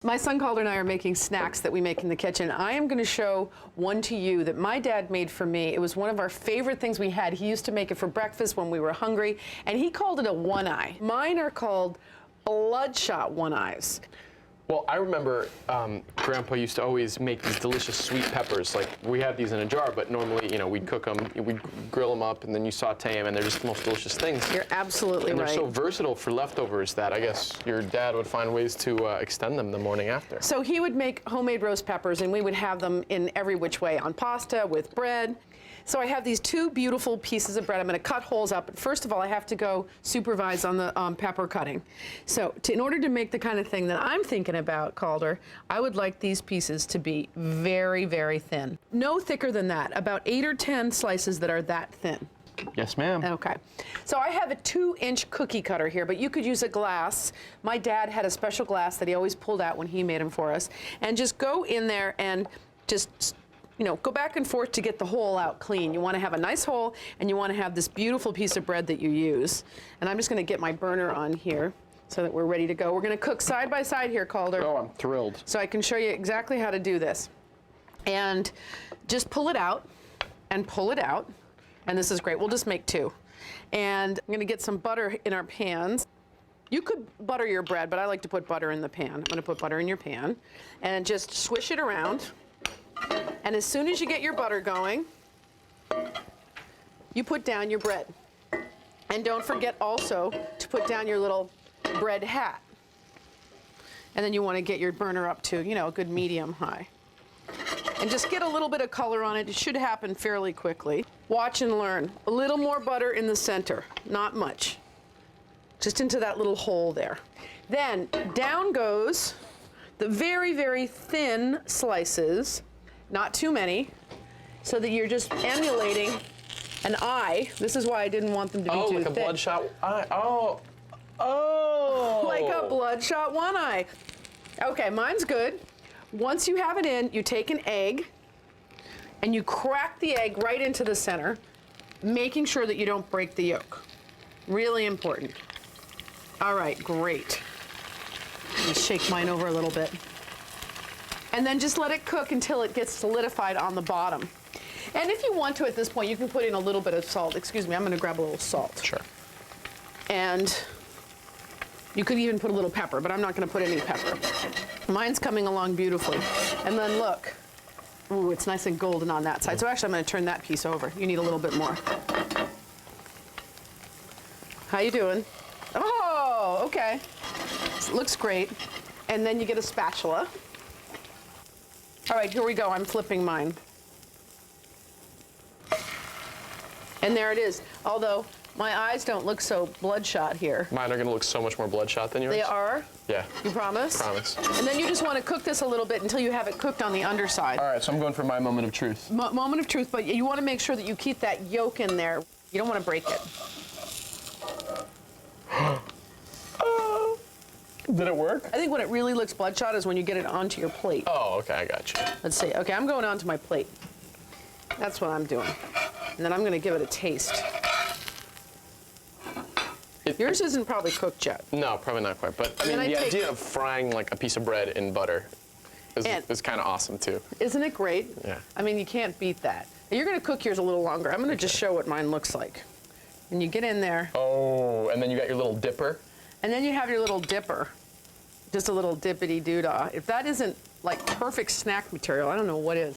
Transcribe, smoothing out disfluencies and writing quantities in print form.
My son Calder and I are making snacks that we make in the kitchen. I am going to show one to you that my dad made for me. It was one of our favorite things we had. He used to make it for breakfast when we were hungry, and he called it a one-eye. Mine are called Bloodshot One Eyes. Well, I remember Grandpa used to always make these delicious sweet peppers. Like, we have these in a jar, but normally, you know, we'd cook them, we'd grill them up, and then you saute them, and they're just the most delicious things. You're absolutely and right. They're so versatile for leftovers that I guess your dad would find ways to extend them the morning after. So he would make homemade roast peppers, and we would have them in every which way, on pasta, with bread. So I have these two beautiful pieces of bread. I'm going to cut holes up. But first of all, I have to go supervise on the pepper cutting. So in order to make the kind of thing that I'm thinking about, Calder, I would like these pieces to be very, very thin. No thicker than that. About 8 or 10 slices that are that thin. Yes, ma'am. Okay. So I have a 2-inch cookie cutter here, but you could use a glass. My dad had a special glass that he always pulled out when he made them for us. And just go in there and just, you know, go back and forth to get the hole out clean. You want to have a nice hole, and you want to have this beautiful piece of bread that you use. And I'm just going to get my burner on here so that we're ready to go. We're going to cook side by side here, Calder. Oh, I'm thrilled. So I can show you exactly how to do this. And just pull it out and pull it out. And this is great. We'll just make 2. And I'm going to get some butter in our pans. You could butter your bread, but I like to put butter in the pan. I'm going to put butter in your pan and just swish it around. And as soon as you get your butter going, you put down your bread. And don't forget also to put down your little bread hat. And then you want to get your burner up to, you know, a good medium high. And just get a little bit of color on it. It should happen fairly quickly. Watch and learn. A little more butter in the center, not much. Just into that little hole there. Then down goes the very, very thin slices. Not too many, so that you're just emulating an eye. This is why I didn't want them to be too like thick. a bloodshot eye. Oh. Like a bloodshot one eye. Okay, mine's good. Once you have it in, you take an egg, and you crack the egg right into the center, making sure that you don't break the yolk. Really important. All right, great. Let me shake mine over a little bit. And then just let it cook until it gets solidified on the bottom. And if you want to at this point, you can put in a little bit of salt. Excuse me, I'm gonna grab a little salt. Sure. And you could even put a little pepper, but I'm not gonna put any pepper. Mine's coming along beautifully. And then look, ooh, it's nice and golden on that side. So actually I'm gonna turn that piece over. You need a little bit more. How you doing? Oh, okay. Looks great. And then you get a spatula. All right, here we go. I'm flipping mine. And there it is. Although my eyes don't look so bloodshot here. Mine are going to look so much more bloodshot than yours. They are? Yeah. You promise? Promise. And then you just want to cook this a little bit until you have it cooked on the underside. All right, so I'm going for my moment of truth. Moment of truth, but you want to make sure that you keep that yolk in there. You don't want to break it. Did it work? I think when it really looks bloodshot is when you get it onto your plate. Oh, okay, I got you. Let's see. Okay, I'm going onto my plate. That's what I'm doing. And then I'm going to give it a taste. Yours isn't probably cooked yet. No, probably not quite. But I mean, the idea of frying like a piece of bread in butter is kind of awesome too. Isn't it great? Yeah. I mean, you can't beat that. You're going to cook yours a little longer. I'm going to just show what mine looks like. And you get in there. Oh, and then you got your little dipper. And then you have your little dipper. Just a little dippity-doo-dah. If that isn't like perfect snack material, I don't know what is.